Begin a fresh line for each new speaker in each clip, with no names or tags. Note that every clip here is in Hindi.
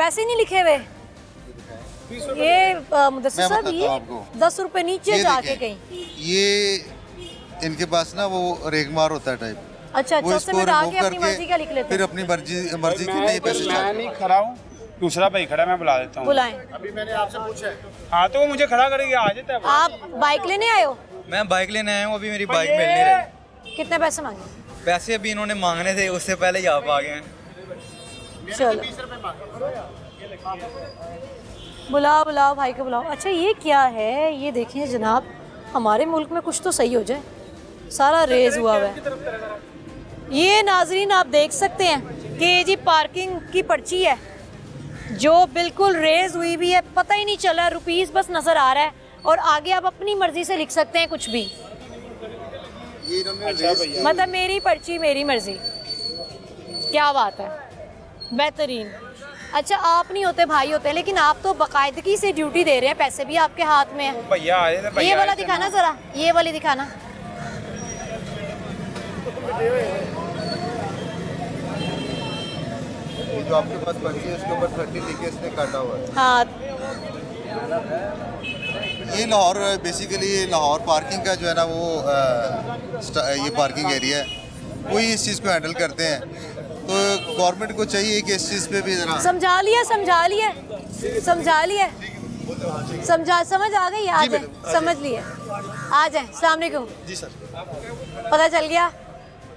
पैसे नहीं लिखे हुए ये मुदस्सिर साहब, ये 10 रुपए नीचे जाके कहीं
ये इनके पास ना वो रेगमार होता है टाइप।
अच्छा अच्छा, उससे मिटा के अपनी मर्जी का लिख लेते
फिर अपनी मर्जी के नहीं पैसे।
मैं नहीं खड़ा हूँ, दूसरा भाई खड़ा, मैं बुला देता हूँ।
बुलाएं।
अभी मैंने आपसे पूछा है। हाँ तो वो मुझे खड़ा करेंगे, आ जाता है।
आप बाइक लेने आए हो?
मैं बाइक लेने आया हूँ, अभी मेरी बाइक मिल नहीं रही।
कितने पैसे मांगे?
पैसे अभी इन्होंने मांगने थे, उससे पहले ही आप आ गए हैं।
चलो बुलाओ बुलाओ भाई को बुलाओ। अच्छा ये क्या है, ये देखें जनाब, हमारे मुल्क में कुछ तो सही हो जाए, सारा रेज हुआ है। ये नाजरीन आप देख सकते हैं कि ये जी पार्किंग की पर्ची है जो बिल्कुल रेज हुई भी है, पता ही नहीं चला, रुपीस बस नजर आ रहा है और आगे आप अपनी मर्जी से लिख सकते हैं कुछ भी। मतलब मेरी पर्ची मेरी मर्जी, क्या बात है, बेहतरीन। अच्छा आप नहीं होते, भाई होते हैं, लेकिन आप तो बाकायदगी से ड्यूटी दे रहे हैं, पैसे भी आपके हाथ में है।
भैया आए थे, भैया
ये वाला दिखाना जरा, ये वाली दिखाना।
ये जो आपके पास पर्ची है उसके ऊपर 30 लिखे इसने काटा हुआ है।
हाँ
ये लाहौर बेसिकली लाहौर पार्किंग का जो है ना वो ये पार्किंग एरिया है, वही इस चीज़ को हैंडल करते हैं। तो गवर्नमेंट को चाहिए कि इस चीज़ पे भी जरा समझा लिया समझ आ गई, आ जाए, समझ लिए, आ जाए। अस्सलाम वालेकुम
जी सर।
पता चल गया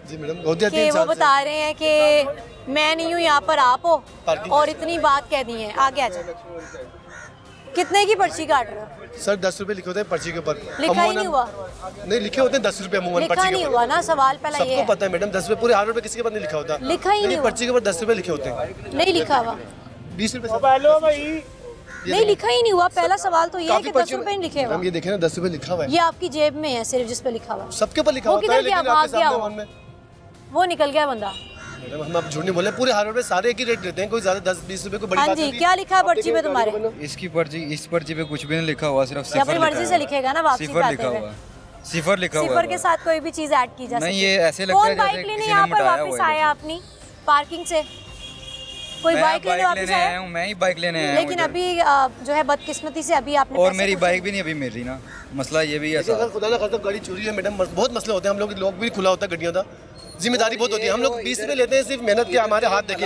जी मैडम,
कि वो बता रहे हैं कि मैं नहीं हूँ यहाँ पर, आप हो, और इतनी बात कह दी है। आगे आ जाए। कितने की पर्ची काट रहे हो
सर? 10 रुपए लिखे होते हैं पर्ची के ऊपर,
लिखा ही नहीं हुआ।
नहीं लिखे होते हैं 10 रुपए अमूमन पर्ची के ऊपर।
लिखा नहीं हुआ ना, सवाल पहला ये
सबको
है।
पता है मैडम, 10 रुपए पूरे 8 रुपए किसी के पास नहीं लिखा होता।
लिखा ही नहीं हुआ
पर्ची के ऊपर 10 रुपए लिखे होते हैं,
नहीं लिखा हुआ,
20 रुपए
नहीं लिखा ही नहीं हुआ। पहला सवाल तो ये है कि 10 रुपए नहीं लिखे हुआ।
ये देखें ना, 10 रुपए लिखा हुआ है,
ये आपकी जेब में है सिर्फ, जिस पे लिखा हुआ।
सबके ऊपर लिखा
वो
होता है,
किधर गया?
लेकिन
भाग
आपके
गया
सामने
वो।
वन में
वो निकल गया बंदा।
मैडम हम आप झूठ नहीं बोले, पूरे 8 रुपए सारे एक ही रेट देते हैं, कोई ज्यादा 10-20 रुपए को बड़ी
हाँ
बात
जी,
नहीं है।
क्या लिखा है पर्ची पे तुम्हारे?
इसकी पर्ची, इस पर्ची पे कुछ भी नहीं लिखा हुआ, सिर्फ
ये अपनी मर्जी से लिखेगा ना वापसी
सिफर
पे
लिखा
आते
हुआ
हुए।
है, सिफर लिखा हुआ
सिफर के
है।
साथ कोई भी चीज ऐड की जा सकती है।
नहीं ये ऐसे लगता है
कौन बाइक
जैसे
लेने
किसी
यहाँ
ने
पर
मिटाया
वापस
हुआ है।
आया अपनी पार्किंग से? कोई बाइक लेने वापस आया?
हूँ, मैं ही बाइक लेने आया हूँ
लेकिन
इधर।
अभी जो है बदकिस्मती से अभी आपने
और
पैसे
मेरी
कुछ-
बाइक भी नहीं अभी मिल रही ना, मसला ये भी है।
देखिए अगर खुदा ना खास्ता गाड़ी चोरी है मैडम, बहुत मसले होते हैं, हम लोग भी खुला होता है गड्डियों का, जिम्मेदारी बहुत होती है। हम लोग 20 रुपए लेते हैं, सिर्फ मेहनत के हमारे हाथ देखे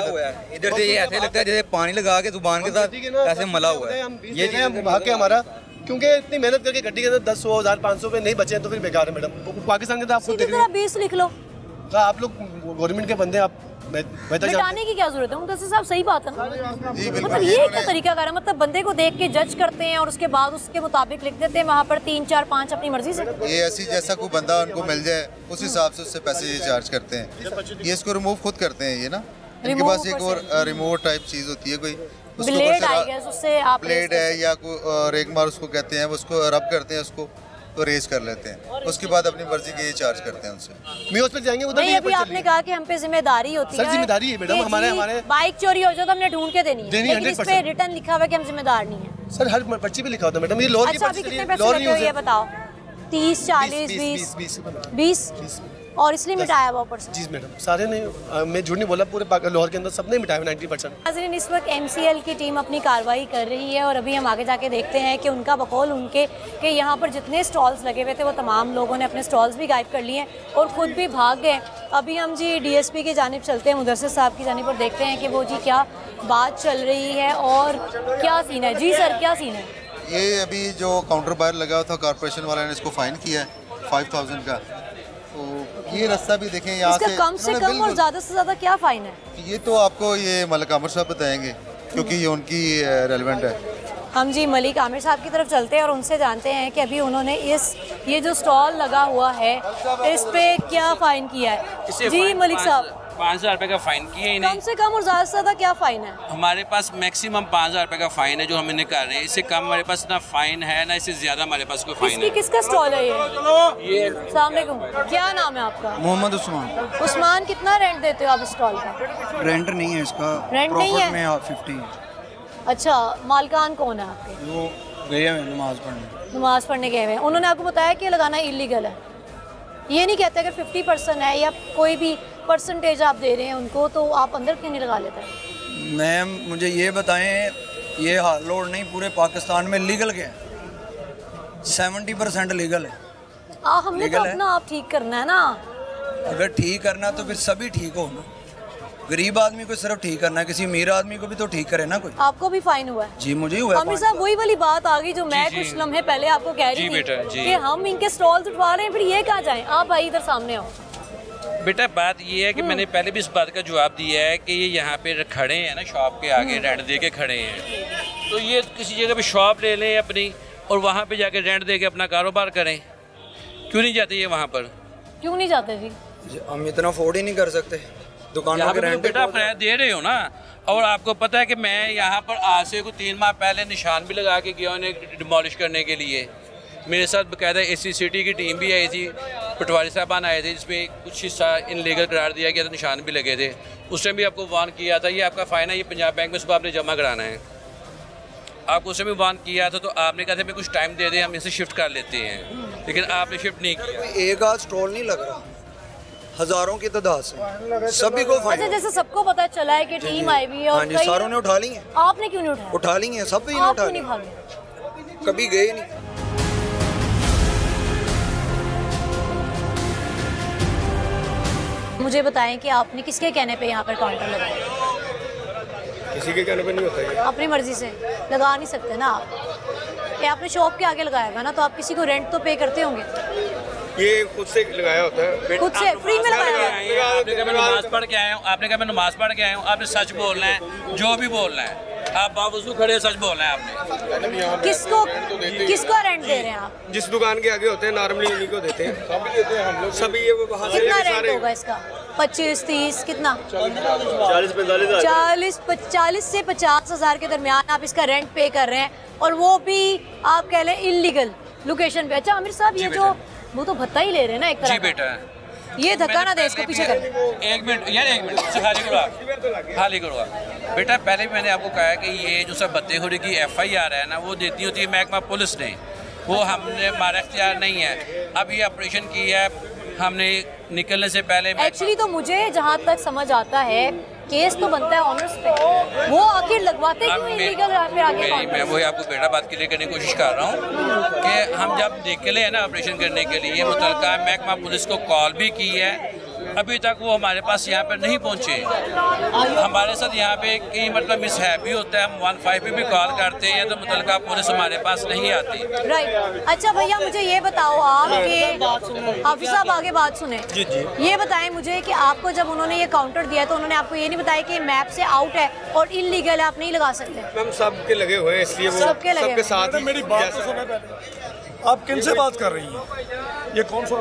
इधर से ये ऐसे लगता है जैसे पानी लगा के जुबान के साथ ऐसे मला हुआ है।
ये हम भाग के हमारा, क्योंकि इतनी मेहनत करके गड्डी के अंदर 10, 100, 1000, 500 रुपए नहीं बचे तो फिर बेकार है मैडम। पाकिस्तान के अंदर आपको
सीधी
देख
तरह 20 लिख लो।
आप लोग गवर्नमेंट के बंदे, आप बेहतर
मिटाने की क्या जरूरत है? मुदस्सिर साहब सही बात है ना,
जी बिल्कुल।
मतलब ये क्या तरीका कर है? मतलब बंदे को देख के जज करते हैं और उसके बाद उसके मुताबिक लिख देते हैं वहाँ पर 3, 4, 5 अपनी मर्जी से।
ये ऐसी जैसा कोई बंदा उनको मिल जाए उस हिसाब से उससे पैसे ये चार्ज करते हैं। ये इसको रिमूव खुद करते हैं ये ना, इनके पास एक और रिमूव टाइप चीज़ होती है कोई, उसके ऊपर
ब्लेड
से
आई गेस, उससे आप
ब्लेड है या कोई रेगमार उसको कहते हैं, उसको रब करते हैं, उसको तो रेज कर लेते हैं, उसके बाद अपनी मर्जी के ये चार्ज करते हैं उनसे।
म्यूज पे जाएंगे उधर
नहीं,
भी
अभी आपने कहा कि हम पे जिम्मेदारी होती है।
सर, जिम्मेदारी है मैडम,
कि
हमारे
जी, बाइक चोरी हो जाए तो हमने ढूंढ के देनी है,
देनी है,
लेकिन इस पे
100%।
रिटर्न लिखा हुआ है कि हम जिम्मेदार नहीं है।
सर हर पर्ची पे लिखा होता है मैडम, ये लोअर की
अच्छा अभी
पर्ची
कितने
के लिए
पैसे
लोअर
लगे
नहीं
हो ये बताओ? 30, 40, 20, 20 और इसलिए मिटाया हुआ ऊपर से।
जी मैडम, सारे नहीं, मैं झूठ नहीं बोला, पूरे लाहौर के अंदर सबने मिटाया 90%।
नाज़रीन इस वक्त MCL की टीम अपनी कार्रवाई कर रही है और अभी हम आगे जाके देखते हैं कि उनका बकौल उनके कि यहाँ पर जितने स्टॉल्स लगे हुए थे वो तमाम लोगों ने अपने स्टॉल्स भी गायब कर लिए हैं और ख़ुद भी भाग गए। अभी हम जी DSP की जानिब चलते हैं, मुदस्सिर साहब की जानिब, पर देखते हैं कि वो जी क्या बात चल रही है और क्या सीन है। जी सर, क्या सीन है?
ये अभी जो काउंटर बाहर लगा हुआ था कॉर्पोरेशन वाला ने इसको फाइन किया है 5000 का। तो ये रास्ता भी देखें यहाँ
इसका कम से कम और ज़्यादा से ज़्यादा क्या फ़ाइन है?
ये तो आपको ये मलिक आमिर साहब बताएंगे क्योंकि ये उनकी रेलेवेंट है।
हम जी मलिक आमिर साहब की तरफ चलते हैं और उनसे जानते हैं कि अभी उन्होंने ये जो स्टॉल लगा हुआ है इस पे क्या फ़ाइन किया है। जी मलिक साहब,
5000 रुपये का फ़ाइन किए इन्हें।
कम से कम और ज़्यादा से ज़्यादा क्या फ़ाइन है?
हमारे पास मैक्सिमम 5000 रुपये का फ़ाइन है जो हम इन्हें कर रहे हैं। इससे कम हमारे पास ना फ़ाइन है ना इससे ज़्यादा हमारे पास कोई फ़ाइन है।
किसका स्टॉल है ये?
ये
अस्सलाम वालेकुम, क्या नाम है आपका?
मोहम्मद उस्मान।
उस्मान, कितना रेंट देते हो आप इस स्टॉल का?
रेंट नहीं है इसका,
रेंट नहीं है?
में 50।
अच्छा, मालकान कौन है आपके?
वो गए हैं नमाज पढ़ने।
नमाज पढ़ने गए हुए हैं। उन्होंने आपको बताया कि लगाना इलीगल है? ये नहीं कहते अगर 50% है या कोई भी परसेंटेज आप दे रहे हैं उनको तो आप अंदर क्यों नहीं लगा लेते हैं?
मैम मुझे ये बताएं, ये हाल लोड नहीं पूरे पाकिस्तान में लीगल के हैं? 70% लीगल है।
हमने तो अपना आप ठीक करना है ना।
अगर ठीक करना तो फिर सभी ठीक हो ना। गरीब आदमी को सिर्फ ठीक करना है, किसी अमीर आदमी को भी तो ठीक करे ना कोई।
आपको भी फाइन हुआ है?
जी मुझे हुआ है।
आमिर साहब वही वाली बात आ गई जो मैं कुछ लम्हे पहले आपको कह रही थी कि हम इनके स्टॉल्स उठवा रहे हैं, फिर ये कहाँ जाएं? आप भाई इधर सामने आओ।
बेटा बात ये है कि मैंने पहले भी इस बात का जवाब दिया है कि ये यहाँ पे खड़े हैं ना शॉप के आगे रेंट दे के खड़े हैं, तो ये किसी जगह पे शॉप ले लें अपनी और वहाँ पे जाके रेंट दे के अपना कारोबार करें। क्यों नहीं जाते ये वहाँ पर?
क्यों नहीं जाते जी?
हम इतना अफोर्ड ही नहीं कर सकते दुकानों के रेंट।
बेटा आप दे रहे हो ना, और आपको पता है कि मैं यहाँ पर आज से कुछ 3 माह पहले निशान भी लगा के गया उन्हें डिमोलिश करने के लिए। मेरे साथ बाकायदा एसी सिटी की टीम भी आई थी, पटवारी साहबान आए थे, जिसमें कुछ हिस्सा इनलीगल करार दिया गया था, निशान भी लगे थे। उस टाइम भी आपको वार्न किया था, ये आपका फ़ाइन है, ये पंजाब बैंक में सुबह आपने जमा कराना है। आपको उस टाइम भी वार्न किया था, तो आपने कहा था हमें कुछ टाइम दे दें, हम इसे शिफ्ट कर लेते हैं, लेकिन आपने शिफ्ट नहीं किया।
एक आध स्टॉल नहीं लग रहा, हजारों की तादाद से सभी को फाइन।
अच्छा, जैसे सबको पता चला है कि टीम आई हुई है और
सारों ने उठा ली है।
आपने क्यों नहीं उठाया?
उठा ली है, सब ने उठा ली, कभी गए नहीं।
मुझे बताएं कि आपने किसके कहने पे यहाँ पर काउंटर लगाया?
किसी के कहने पे नहीं होता है।
अपनी मर्जी से लगा नहीं सकते ना आप। ये आपने शॉप के आगे लगाया हुआ ना, तो आप किसी को रेंट तो पे करते होंगे।
ये खुद से लगाया होता है,
खुद से फ्री में लगाया हुआ है।
आपने कहा मैं नमाज पढ़ के आया हूँ, आपने कहा मैं नमाज पढ़ के आया हूँ, आपने सच बोलना है, जो भी बोलना है। आप बावजूद खड़े सच बोलना है आपने।
किसको रेंट दे रहे हैं आप?
जिस दुकान के आगे होते हैं नॉर्मली उन्हीं को देते हैं, सभी देते हैं हम लोग। सभी ये
कितना रेंट होगा इसका? 25-30 कितना? 40 से 50 हज़ार के दरमियान आप इसका रेंट पे कर रहे हैं, और वो भी आप कह लें इलीगल लोकेशन पे। अच्छा आमिर साहब, ये जो वो तो भत्ता ही ले रहे हैं ना एक तरह।
जी बेटा,
ये धक्का ना दे, इसको पीछे कर।
1 मिनट यार, 1 मिनट खाली करो आप, खाली करो आप। बेटा पहले भी मैंने आपको कहा कि ये जो सब बत्तेखोरी की FIR है ना, वो देती होती है महकमा पुलिस ने, वो हमने हमारा इख्तियार नहीं है। अब ये ऑपरेशन किया है हमने निकलने से पहले।
एक्चुअली तो मुझे जहाँ तक समझ आता है केस तो बनता है ऑनर्स पे, वो आखिर लगवाते क्यों इलीगल पे आगे?
मैं वही आपको बेटा बात क्लियर करने की कोशिश कर रहा हूँ कि हम जब निकले हैं ना ऑपरेशन करने के लिए, मुतलका महकमा पुलिस को कॉल भी की है, अभी तक वो हमारे पास यहाँ पर नहीं पहुँचे। हमारे साथ यहाँ पे कई मतलब मिसहैप भी होता है, हम 15 पे भी कॉल करते हैं तो मुतलका पुलिस हमारे पास नहीं आती।
राइट। अच्छा भैया मुझे ये बताओ आप कि हाफिज साहब आगे बात सुने।
जी जी।
ये बताएं मुझे कि आपको जब उन्होंने ये काउंटर दिया तो उन्होंने आपको ये नहीं बताया कि मैप से आउट है और इलीगल है, आप नहीं लगा सकते?
हम सबके लगे हुए हैं, इसलिए वो सबके साथ ही।
मेरी बात तो सुने पहले, आप किन से बात कर रही हैं? ये कौन सा?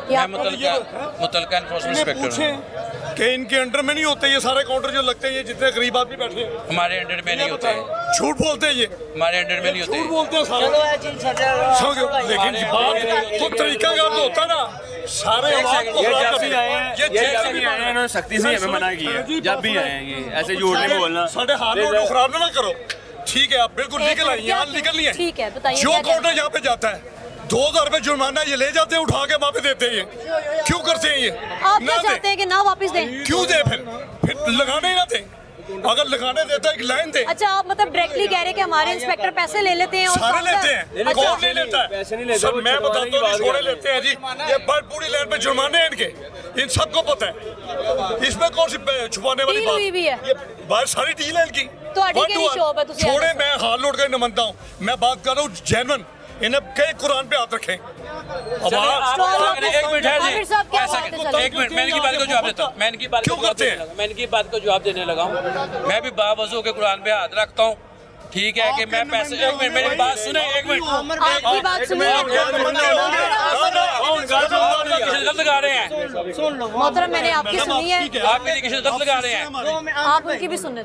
मैं मुतलका एनफोर्समेंट इंस्पेक्टर हूं।
कि इनके अंडर में नहीं होते ये सारे काउंटर जो लगते हैं, ये जितने गरीब आदमी बैठे हैं?
हमारे अंडर में नहीं होते।
झूठ बोलते हैं ये?
हमारे अंडर में नहीं होते।
झूठ बोलते हैं सारे। लेकिन बात तो तरीका का तो होता ना, सारे
जब भी आए हैं इन्होंने सख्ती से हमें मना किया है, जब भी आए हैं ये ऐसे झूठ नहीं बोलना।
साढ़े हाथ खराब ना करो, ठीक है? आप बिल्कुल लीगल है, यहाँ लीगल नहीं है।
ठीक है, बताइए
जो काउंटर यहाँ पे जाता है 2000 रुपए जुर्माना ये ले जाते हैं, उठा के वहाँ पे देते हैं। ये क्यों करते हैं ये?
आप क्या चाहते हैं कि ना वापस दें?
क्यों दे? फिर लगाने ही ना दें। अगर लगाने देता है एक लाइन दे।
अच्छा, आप मतलब डायरेक्टली कह रहे हैं कि हमारे इंस्पेक्टर पैसे ले लेते हैं? और
सारे लेते हैं। कौन नहीं लेता है? सब मैं बताता हूँ, छोड़े लेते हैं जी। ये पूरी लाइन पे जुर्माने हैं इनके, इन सबको पता है। इसमें कौन सी छुपाने वाली बात
भी है?
ये बाहर सारी डील है इनकी। छोड़े, मैं हाथ लौट कर नमनता हूँ, मैं बात कर रहा हूँ जेन्युइन। इन्हें कई कुरान पे हाथ रखें।
अब एक मिनट है जी, ऐसा एक मिनट, मैं इनकी बात को जवाब देता हूँ। मैं इनकी बात
क्यों करते हैं?
मैं इनकी बात को जवाब देने लगा हूँ। मैं भी बावजू के कुरान पे हाथ रखता हूँ, ठीक है कि मैं पैसे। एक मिनट मेरी बात सुने, एक मिनट
आपकी बात सुनिए।
गलत लगा रहे हैं
मोहतरम, मैंने आपकी सुनी है,
आप मेरी किसी गलत लगा रहे हैं,
आप उनकी भी सुन लें।